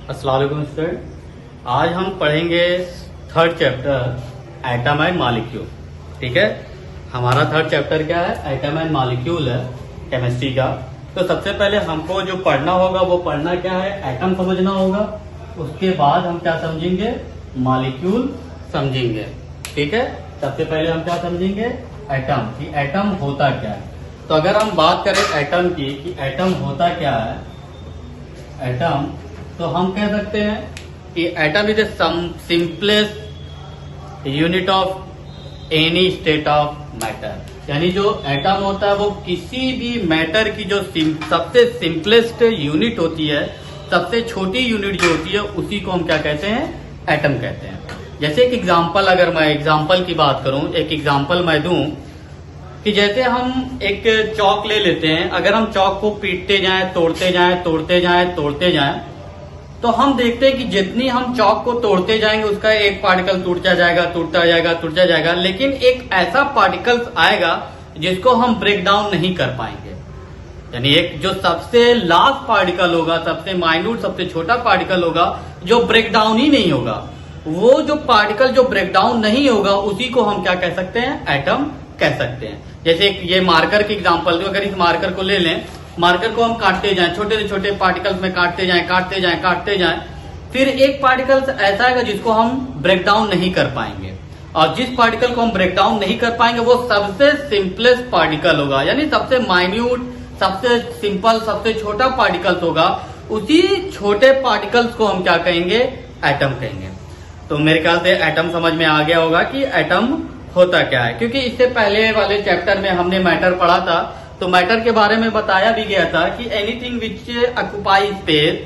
अस्सलाम वालेकुम स्टूडेंट, आज हम पढ़ेंगे third chapter atom and molecule. ठीक है, हमारा थर्ड चैप्टर क्या है? एटम एंड मॉलिक्यूल है केमिस्ट्री का। तो सबसे पहले हमको जो पढ़ना होगा वो पढ़ना क्या है? एटम समझना होगा। उसके बाद हम क्या समझेंगे? मॉलिक्यूल समझेंगे। ठीक है, सबसे पहले हम क्या समझेंगे? एटम, कि एटम होता क्या है। तो अगर हम बात करें एटम की कि एटम होता क्या है, एटम तो हम कह सकते हैं कि atom is a simplest unit of any state of matter. यानी जो एटम होता है वो किसी भी मैटर की जो सबसे सिंपलेस्ट यूनिट होती है, सबसे छोटी यूनिट जो होती है, उसी को हम क्या कहते हैं? एटम कहते हैं। जैसे एक एग्जांपल, अगर मैं एग्जांपल की बात करूं, एक एग्जांपल मैं दूं कि जैसे हम एक चौक ले लेते हैं। अगर हम चौक को पीटते जाएं, तोड़ते जाएं, तोड़ते जाएं, तोड़ते जाएं, तो हम देखते हैं कि जितनी हम चौक को तोड़ते जाएंगे उसका एक पार्टिकल टूटता जाएगा, टूटता जाएगा, टूटता जाएगा। लेकिन एक ऐसा पार्टिकल आएगा जिसको हम ब्रेक डाउन नहीं कर पाएंगे। यानी एक जो सबसे लास्ट पार्टिकल होगा, सबसे माइन्यूट, सबसे छोटा पार्टिकल होगा, जो ब्रेक डाउन ही नहीं होगा, वो जो पार्टिकल जो ब्रेक डाउन नहीं होगा, उसी को हम क्या कह सकते हैं? एटम कह सकते हैं। जैसे ये मार्कर की एग्जांपल दो। अगर इस मार्कर को ले लें, मार्कर को हम काटते जाएं, छोटे से छोटे पार्टिकल्स में काटते जाएं, काटते जाएं, काटते जाएं, फिर एक पार्टिकल ऐसा आएगा जिसको हम ब्रेक डाउन नहीं कर पाएंगे। और जिस पार्टिकल को हम ब्रेक डाउन नहीं कर पाएंगे वो सबसे सिंपलेस्ट पार्टिकल होगा, यानी सबसे माइन्यूट, सबसे सिंपल, सबसे छोटा पार्टिकल्स होगा। उसी छोटे पार्टिकल्स को हम क्या कहेंगे? एटम कहेंगे। तो मेरे ख्याल से एटम समझ में आ गया होगा कि एटम होता क्या है, क्योंकि इससे पहले वाले चैप्टर में हमने मैटर पढ़ा था। तो मैटर के बारे में बताया भी गया था कि anything which occupy space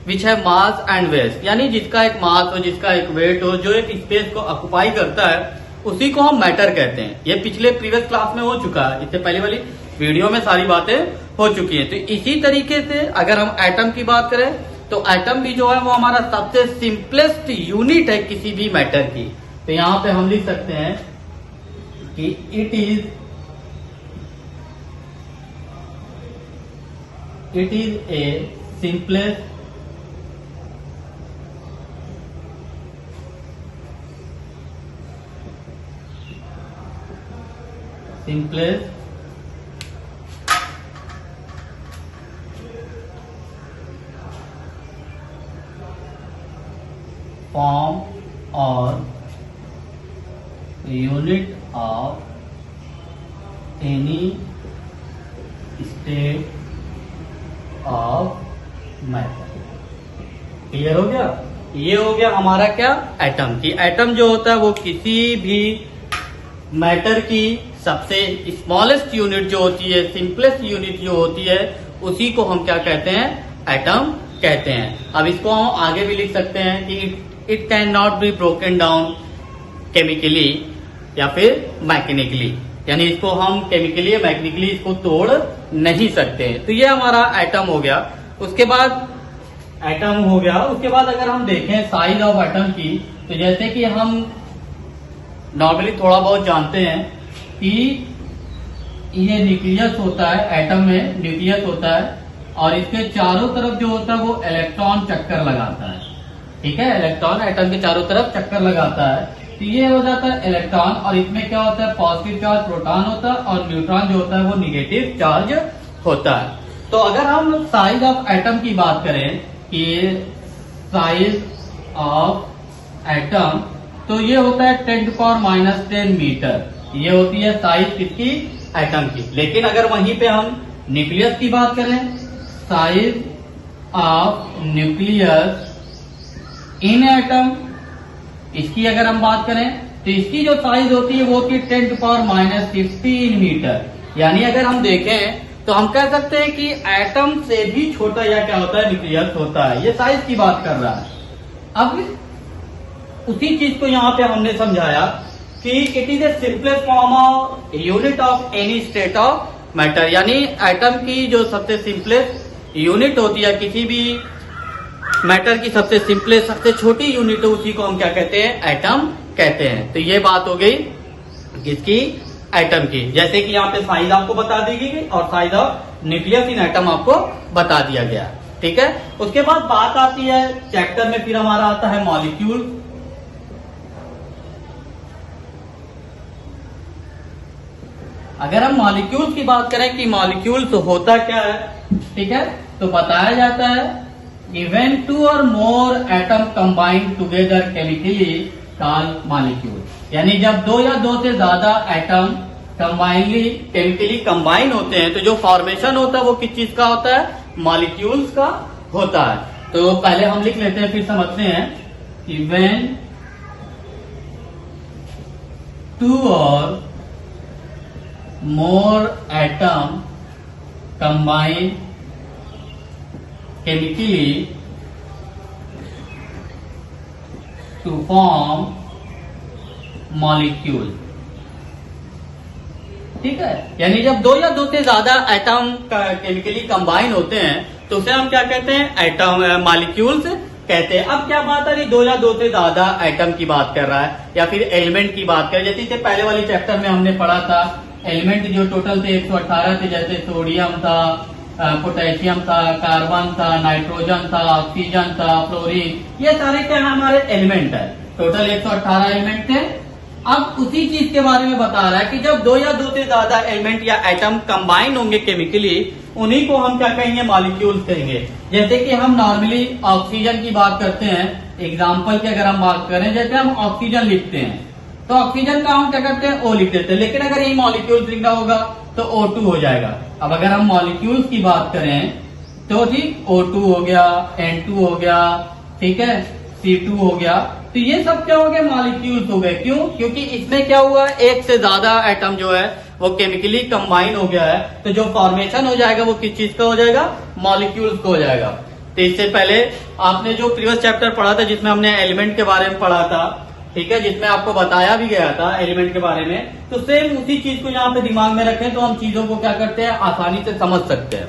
which है मास एंड वेट, यानी जिसका एक मास हो, जिसका एक वेट हो, जो एक स्पेस को ऑक्युपाई करता है, उसी को हम मैटर कहते हैं। ये पिछले प्रीवियस क्लास में हो चुका है, इससे पहले वाली वीडियो में सारी बातें हो चुकी हैं। तो इसी तरीके से अगर हम एटम की बात करें तो एटम भी जो है वो हमारा सबसे सिंपलेस्ट यूनिट है किसी भी मैटर की। तो यहां पे हम लिख सकते हैं कि it is a simplest form or unit of any state of matter. Clear हो गया? ये हो गया हमारा क्या? एटम। की एटम जो होता है वो किसी भी मैटर की सबसे स्मॉलेस्ट यूनिट जो होती है, सिंपलेस्ट यूनिट जो होती है, उसी को हम क्या कहते हैं? एटम कहते हैं। अब इसको हम आगे भी लिख सकते हैं कि it can not be broken down chemically या फिर मैकेनिकली, यानी इसको हम केमिकली या मैकेनिकली इसको तोड़ नहीं सकते। तो ये हमारा एटम हो गया। उसके बाद एटम हो गया। उसके बाद अगर हम देखें साइज ऑफ एटम की, तो जैसे कि हम नॉर्मली थोड़ा बहुत जानते हैं कि ये न्यूक्लियस होता है, एटम में न्यूक्लियस होता है, और इसके चारों तरफ जो होता है वो इलेक्ट्रॉन चक्कर लगाता है। ठीक है, इलेक्ट्रॉन एटम के चारों तरफ चक्कर लगाता है। तो ये हो जाता है इलेक्ट्रॉन, और इसमें क्या होता है? पॉजिटिव चार्ज प्रोटॉन होता है, और न्यूट्रॉन जो होता है वो निगेटिव चार्ज होता है। तो अगर हम साइज ऑफ एटम की बात करें कि साइज ऑफ एटम, तो ये होता है 10⁻⁻10 मीटर। ये होती है साइज किसकी? एटम की। लेकिन अगर वहीं पे हम न्यूक्लियस की बात करें, size of nucleus in atom, इसकी अगर हम बात करें तो इसकी जो साइज होती है वो होती है 10⁻16 मीटर। यानी अगर हम देखें तो हम कह सकते हैं कि एटम से भी छोटा या क्या होता है? न्यूक्लियस होता है। ये साइज की बात कर रहा है। अब उसी चीज को यहाँ पे हमने समझाया कि it is a simplest form of unit of any state of matter, यानी एटम की जो सबसे सिंपलेस्ट यूनिट होती है किसी भी मैटर की, सबसे सिंपलेस्ट, सबसे छोटी यूनिट है, उसी को हम क्या कहते हैं? एटम कहते हैं। तो ये बात हो गई किसकी? एटम की। जैसे कि यहाँ पे साइज आपको बता दी गई और size of nucleus in atom आपको बता दिया गया। ठीक है। उसके बाद बात आती है चैप्टर में, फिर हमारा आता है मॉलिक्यूल। अगर हम मॉलिक्यूल्स की बात करें कि मॉलिक्यूल्स होता क्या है, ठीक है, तो बताया जाता है इवन 2 और मोर atom combine together chemically called molecule. यानी जब 2 या 2 से ज्यादा एटम केमिकली कंबाइन होते हैं तो जो फॉर्मेशन होता है वो किस चीज का होता है, मॉलिक्यूल्स का होता है। तो पहले हम लिख लेते हैं फिर समझते हैं। इवन 2 और more atom combine chemically to form molecule। ठीक है, यानी जब 2 या 2 से ज्यादा एटम केमिकली कंबाइन होते हैं तो उसे हम क्या कहते हैं, एटम मॉलिक्यूल्स कहते हैं। अब क्या बात आ रही, 2 या 2 से ज्यादा एटम की बात कर रहा है या फिर एलिमेंट की बात कर, जैसे पहले वाली चैप्टर में हमने पढ़ा था एलिमेंट जो टोटल थे 118 थे, जैसे सोडियम था, पोटेशियम था, कार्बन था, नाइट्रोजन था, ऑक्सीजन था, फ्लोरीन, ये सारे क्या हमारे एलिमेंट है। टोटल 118 एलिमेंट थे। अब उसी चीज के बारे में बता रहा है कि जब 2 या 2 से ज्यादा एलिमेंट या एटम कंबाइन होंगे केमिकली, उन्हीं को हम क्या कहेंगे, मॉलिक्यूल्स कहेंगे। जैसे कि हम नॉर्मली ऑक्सीजन की बात करते हैं, एग्जाम्पल की अगर हम बात करें, जैसे हम ऑक्सीजन लिखते हैं तो ऑक्सीजन का हम क्या करते हैं, O लिख देते हैं, लेकिन अगर ये मॉलिक्यूल्स लिखना होगा तो O2 हो जाएगा। अब अगर हम मॉलिक्यूल्स की बात करें तो ठीक O2 हो गया, N2 हो गया, ठीक है, C2 हो गया, तो ये सब क्या हो गया, मॉलिक्यूल्स हो गए। क्यों? क्योंकि इसमें क्या हुआ, एक से ज्यादा एटम जो है वो केमिकली कंबाइन हो गया है, तो जो फॉर्मेशन हो जाएगा वो किस चीज का हो जाएगा, मॉलिक्यूल्स का हो जाएगा। तो इससे पहले आपने जो प्रीवियस चैप्टर पढ़ा था जिसमें हमने एलिमेंट के बारे में पढ़ा था, ठीक है, जिसमें आपको बताया भी गया था एलिमेंट के बारे में, तो सेम उसी चीज को यहाँ पे दिमाग में रखें तो हम चीजों को क्या करते हैं, आसानी से समझ सकते हैं।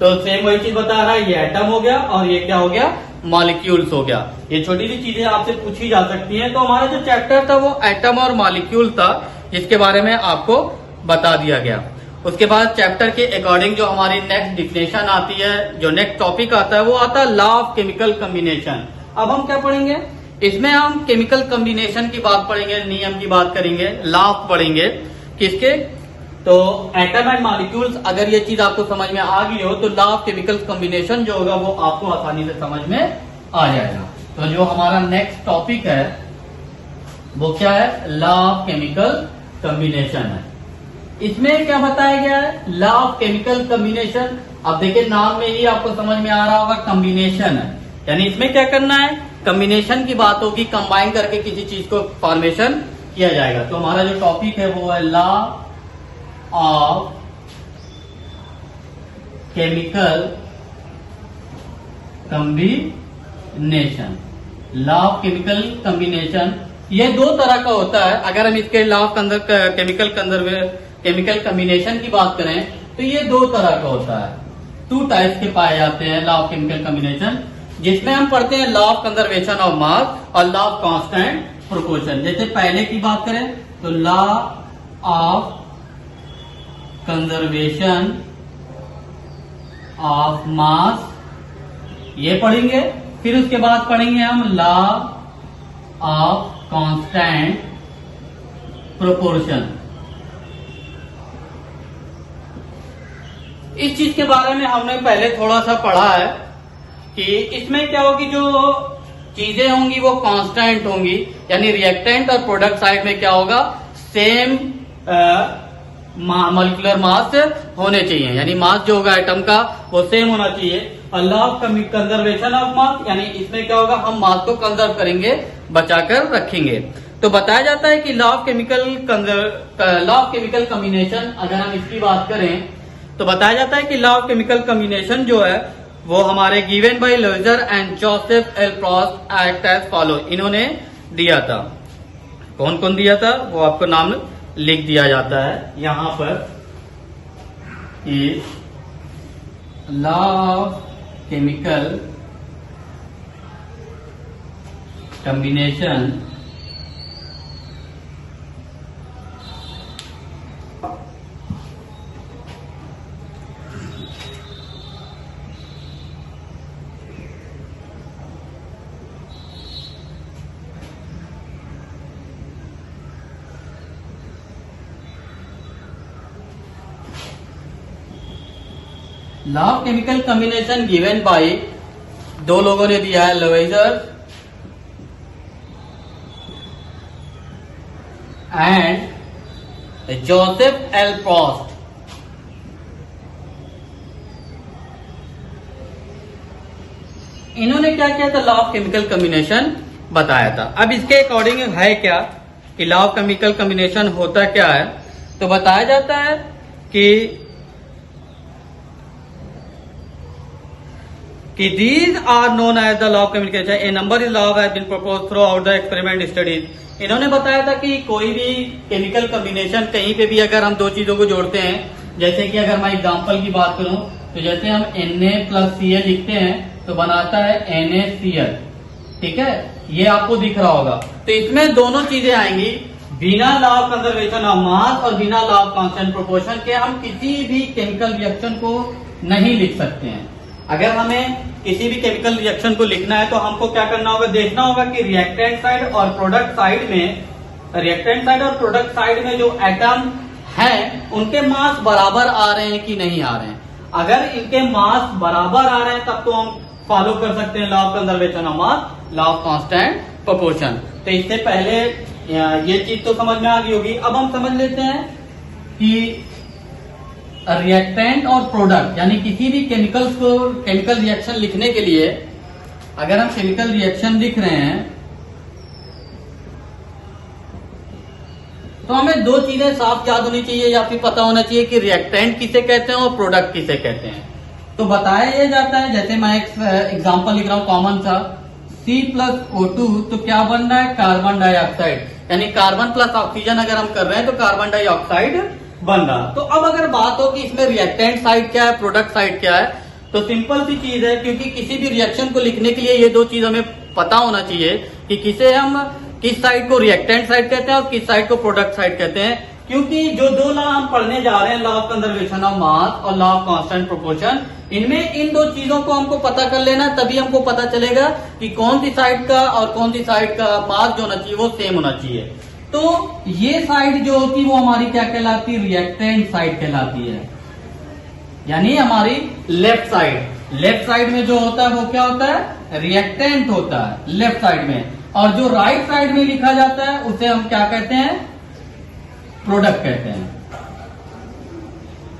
तो सेम वही चीज बता रहा है, ये एटम हो गया और ये क्या हो गया, मॉलिक्यूल्स हो गया। ये छोटी सी चीजें आपसे पूछी जा सकती हैं। तो हमारा जो चैप्टर था वो एटम और मॉलिक्यूल था, जिसके बारे में आपको बता दिया गया। उसके बाद चैप्टर के अकॉर्डिंग जो हमारी नेक्स्ट डिफिनेशन आती है, जो नेक्स्ट टॉपिक आता है वो आता है लॉ ऑफ केमिकल कॉम्बिनेशन। अब हम क्या पढ़ेंगे, इसमें हम केमिकल कॉम्बिनेशन की बात पढ़ेंगे, नियम की बात करेंगे, लॉ पढ़ेंगे किसके, तो एटम एंड मॉलिक्यूल्स। अगर ये चीज आपको समझ में आ गई हो तो लॉ ऑफ केमिकल कॉम्बिनेशन जो होगा वो आपको आसानी से समझ में आ जाएगा। तो जो हमारा नेक्स्ट टॉपिक है वो क्या है, लॉ ऑफ केमिकल कॉम्बिनेशन है। इसमें क्या बताया गया है, लॉ ऑफ केमिकल कॉम्बिनेशन। अब देखिए नाम में ही आपको समझ में आ रहा होगा, कॉम्बिनेशन है, यानी इसमें क्या करना है, कॉम्बिनेशन की बात होगी, कंबाइन करके किसी चीज को फॉर्मेशन किया जाएगा। तो हमारा जो टॉपिक है वो है law of chemical combination. Law of chemical combination ये 2 तरह का होता है। अगर हम इसके लॉ ऑफ केमिकल कॉम्बिनेशन की बात करें तो ये 2 तरह का होता है, 2 टाइप्स के पाए जाते हैं लॉ ऑफ केमिकल कॉम्बिनेशन, जिसमें हम पढ़ते हैं law of conservation of mass और लॉ ऑफ कांस्टेंट प्रोपोर्शन। जैसे पहले की बात करें तो law of conservation of mass ये पढ़ेंगे, फिर उसके बाद पढ़ेंगे हम लॉ ऑफ कांस्टेंट प्रोपोर्शन। इस चीज के बारे में हमने पहले थोड़ा सा पढ़ा है कि इसमें क्या होगी, जो चीजें होंगी वो कांस्टेंट होंगी, यानी रिएक्टेंट और प्रोडक्ट साइड में क्या होगा, सेम मॉलिक्यूलर मास होने चाहिए, यानी मास जो होगा एटम का वो सेम होना चाहिए। और law of conservation of mass, यानी इसमें क्या होगा, हम मास को कंजर्व करेंगे, बचाकर रखेंगे। तो बताया जाता है कि लॉ ऑफ केमिकल कॉम्बिनेशन, अगर हम इसकी बात करें तो बताया जाता है कि लॉ ऑफ केमिकल कॉम्बिनेशन जो है वो हमारे given by Loiser and Joseph L Frost act as follow, इन्होंने दिया था। कौन कौन दिया था वो आपको नाम लिख दिया जाता है यहां पर, law of chemical combination law of chemical combination given by, दो लोगों ने दिया है, लवेजर एंड जोसेफ एल प्रॉस्ट। इन्होंने क्या किया था, लॉ ऑफ केमिकल कॉम्बिनेशन बताया था। अब इसके अकॉर्डिंग है क्या कि लॉ ऑफ केमिकल कॉम्बिनेशन होता क्या है, तो बताया जाता है कि these are known as the law of communication. A number is law has been proposed throughout the experiment studies. इन्होंने बताया था कि कोई भी केमिकल कॉम्बिनेशन कहीं पे भी अगर हम दो चीजों को जोड़ते हैं, जैसे कि अगर मैं एग्जांपल की बात करूं तो जैसे हम Na+Cl लिखते हैं तो बनाता है NaCl, ठीक है, ये आपको दिख रहा होगा। तो इसमें दोनों चीजें आएंगी, बिना law of conservation of mass और बिना लॉ ऑफ कांस्टेंट प्रोपोर्शन के हम किसी भी केमिकल रिएक्शन को नहीं लिख सकते हैं। अगर हमें किसी भी केमिकल रिएक्शन को लिखना है तो हमको क्या करना होगा, देखना होगा कि रिएक्टेंट साइड और प्रोडक्ट साइड में जो एटम हैं उनके मास बराबर आ रहे हैं कि नहीं आ रहे हैं। अगर इनके मास बराबर आ रहे हैं तब तो हम फॉलो कर सकते हैं law of conservation of mass, law of constant proportion. तो इससे पहले ये चीज तो समझ में आ गई होगी। अब हम समझ लेते हैं कि रिएक्टेंट और प्रोडक्ट, यानी किसी भी केमिकल रिएक्शन लिखने के लिए अगर हम केमिकल रिएक्शन लिख रहे हैं तो हमें दो चीजें साफ याद होनी चाहिए या फिर पता होना चाहिए कि रिएक्टेंट किसे कहते हैं और प्रोडक्ट किसे कहते हैं। तो बताया यह जाता है, जैसे मैं एक एग्जांपल लिख रहा हूं कॉमन सा, C+O2 तो क्या बन रहा है, कार्बन डाइऑक्साइड, यानी कार्बन प्लस ऑक्सीजन अगर हम कर रहे हैं तो कार्बन डाइऑक्साइड बन रहा। तो अब अगर बात हो कि इसमें रिएक्टेंट साइड क्या है, प्रोडक्ट साइड क्या है, तो सिंपल सी चीज है, क्योंकि किसी भी रिएक्शन को लिखने के लिए ये दो चीज हमें पता होना चाहिए कि किसे हम किस साइड को रिएक्टेंट साइड कहते हैं और किस साइड को प्रोडक्ट साइड कहते हैं। क्योंकि जो दो लॉ हम पढ़ने जा रहे हैं, law of conservation of mass और लॉ ऑफ कांस्टेंट प्रोपोर्शन, इनमें इन दो चीजों को हमको पता कर लेना, तभी हमको पता चलेगा कि कौन सी साइड का और कौन सी साइड का मास जो होना चाहिए वो सेम होना चाहिए। तो ये साइड जो होती है वो हमारी क्या कहलाती है, रिएक्टेंट साइड कहलाती है, यानी हमारी लेफ्ट साइड। लेफ्ट साइड में जो होता है वो क्या होता है, रिएक्टेंट होता है लेफ्ट साइड में, और जो राइट साइड में लिखा जाता है उसे हम क्या कहते हैं, प्रोडक्ट कहते हैं।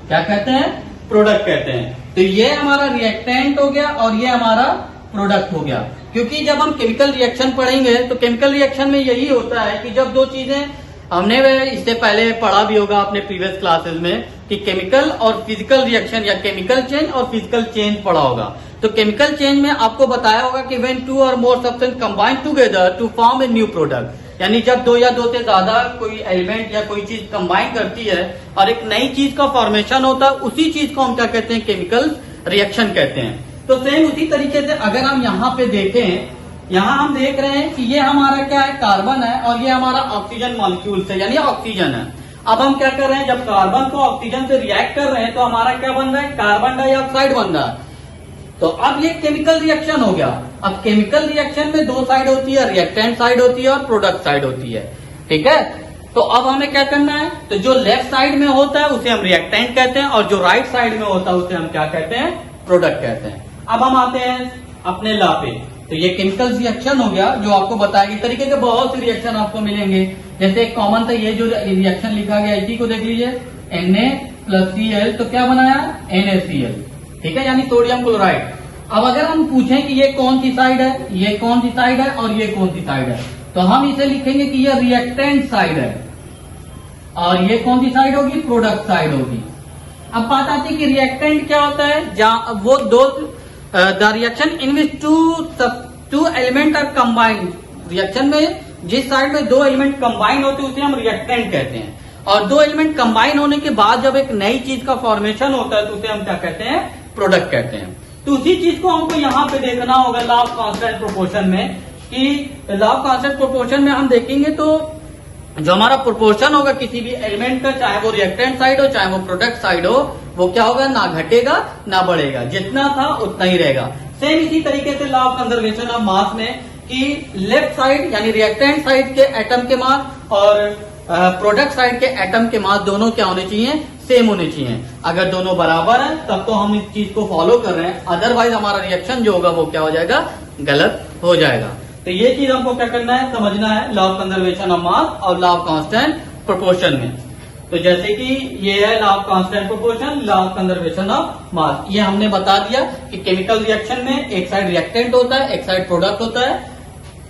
क्या कहते हैं, प्रोडक्ट कहते हैं। तो ये हमारा रिएक्टेंट हो गया और ये हमारा प्रोडक्ट हो गया। क्योंकि जब हम केमिकल रिएक्शन पढ़ेंगे तो केमिकल रिएक्शन में यही होता है कि जब दो चीजें, हमने इससे पहले पढ़ा भी होगा अपने प्रीवियस क्लासेस में कि केमिकल और फिजिकल रिएक्शन या केमिकल चेंज और फिजिकल चेंज पढ़ा होगा। तो केमिकल चेंज में आपको बताया होगा कि व्हेन टू और more substance combine together to form a new product, यानी जब दो या दो से ज्यादा कोई एलिमेंट या कोई चीज कंबाइन करती है और एक नई चीज का फॉर्मेशन होता है, उसी चीज को हम क्या कहते हैं, केमिकल रिएक्शन कहते हैं। तो सेम उसी तरीके से अगर हम यहाँ पे देखें, यहाँ हम देख रहे हैं कि ये हमारा क्या है, कार्बन है और ये हमारा ऑक्सीजन मॉलिक्यूल है, यानी ऑक्सीजन है। अब हम क्या कर रहे हैं, जब कार्बन को ऑक्सीजन से रिएक्ट कर रहे हैं तो हमारा क्या बन रहा है, कार्बन डाइऑक्साइड बन रहा है। तो अब ये केमिकल रिएक्शन हो गया। अब केमिकल रिएक्शन में दो साइड होती है, रिएक्टेंट साइड होती है और प्रोडक्ट साइड होती है, ठीक है। तो अब हमें क्या करना है, तो जो लेफ्ट साइड में होता है उसे हम रिएक्टेंट कहते हैं और जो राइट साइड में होता है उसे हम क्या कहते हैं, प्रोडक्ट कहते हैं। अब हम आते हैं अपने लॉ पे। तो ये केमिकल रिएक्शन हो गया जो आपको बताया, इस तरीके के बहुत से रिएक्शन आपको मिलेंगे। जैसे एक कॉमन था, ये जो रिएक्शन लिखा गया इसी को देख लीजिए, Na+Cl, तो क्या बनाया, NaCl, ठीक है, यानी सोडियम क्लोराइड। अब अगर हम पूछें कि ये कौन सी साइड है, ये कौन सी साइड है और ये कौन सी साइड है, तो हम इसे लिखेंगे कि ये रिएक्टेंट साइड है और ये कौन सी साइड होगी, प्रोडक्ट साइड होगी। अब बात आती है कि रिएक्टेंट क्या होता है, जहां वो दो the reaction in which two element are combined, reaction में जिस साइड में दो एलिमेंट कंबाइन होते हैं उसे हम रिएक्टेंट कहते हैं। और दो एलिमेंट कंबाइन होने के बाद जब एक नई चीज का फॉर्मेशन होता है तो उसे हम क्या कहते हैं, प्रोडक्ट कहते हैं। तो उसी चीज को हमको यहाँ पे देखना होगा लॉ ऑफ कांस्टेंट प्रोपोर्शन में, कि लॉ ऑफ कांस्टेंट प्रोपोर्शन में हम देखेंगे तो जो हमारा प्रोपोर्शन होगा किसी भी एलिमेंट का, चाहे वो रिएक्टेंट साइड हो चाहे वो प्रोडक्ट साइड हो, वो क्या होगा, ना घटेगा ना बढ़ेगा, जितना था उतना ही रहेगा। सेम इसी तरीके से law of conservation of mass में कि लेफ्ट साइड यानी रिएक्टेंट साइड के एटम के मास और प्रोडक्ट साइड के एटम के मास दोनों क्या होने चाहिए, सेम होने चाहिए। अगर दोनों बराबर है तब तो हम इस चीज को फॉलो कर रहे हैं, अदरवाइज हमारा रिएक्शन जो होगा वो क्या हो जाएगा, गलत हो जाएगा। तो ये चीज हमको क्या करना है, समझना है law of conservation of mass और लॉ ऑफ कांस्टेंट प्रोपोर्शन में। तो जैसे कि ये है law of constant proportion, law of conservation of mass, ये हमने बता दिया कि केमिकल रिएक्शन में एक साइड रिएक्टेंट होता है, एक साइड प्रोडक्ट होता है।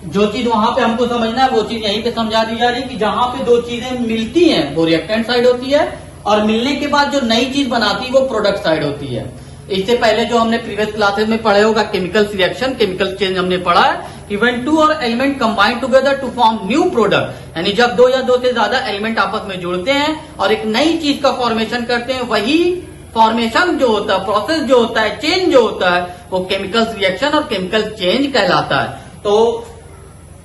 जो चीज वहां पे हमको समझना है वो चीज यहीं पे समझा दी जा रही है कि जहां पे दो चीजें मिलती हैं वो रिएक्टेंट साइड होती है, और मिलने के बाद जो नई चीज बनाती है वो प्रोडक्ट साइड होती है। इससे पहले जो हमने प्रीवियस क्लासेस में पढ़े होगा केमिकल रिएक्शन, केमिकल चेंज हमने पढ़ा है कि व्हेन टू और element combine together to form new product, यानी जब दो या दो से ज्यादा एलिमेंट आपस में जुड़ते हैं और एक नई चीज का फॉर्मेशन करते हैं, वही फॉर्मेशन जो होता है, प्रोसेस जो होता है, चेंज जो होता है, वो केमिकल रिएक्शन और केमिकल चेंज कहलाता है। तो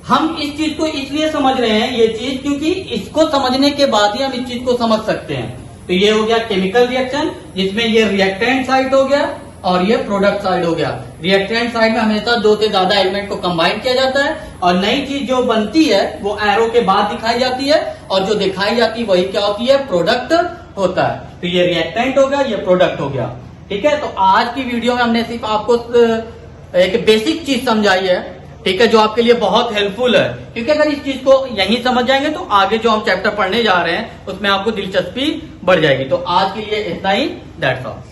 हम इस चीज को इसलिए समझ रहे हैं ये चीज, क्योंकि इसको समझने के बाद ही हम इस चीज को समझ सकते हैं। तो ये हो गया केमिकल रिएक्शन, जिसमें ये रिएक्टेंट साइड हो गया और ये प्रोडक्ट साइड हो गया। रिएक्टेंट साइड में हमेशा दो से ज्यादा एलिमेंट को कंबाइन किया जाता है और नई चीज जो बनती है वो एरो के बाद दिखाई जाती है, और जो दिखाई जाती है वही क्या होती है, प्रोडक्ट होता है। तो ये रिएक्टेंट हो गया, ये प्रोडक्ट हो गया। ठीक है, तो आज की वीडियो में हमने सिर्फ आपको एक बेसिक चीज समझाई है, ठीक है, जो आपके लिए बहुत हेल्पफुल है, क्योंकि अगर इस चीज को यहीं समझ जाएंगे तो आगे जो हम चैप्टर पढ़ने जा रहे हैं उसमें आपको दिलचस्पी बढ़ जाएगी। तो आज के लिए इतना ही, दैट्स ऑल।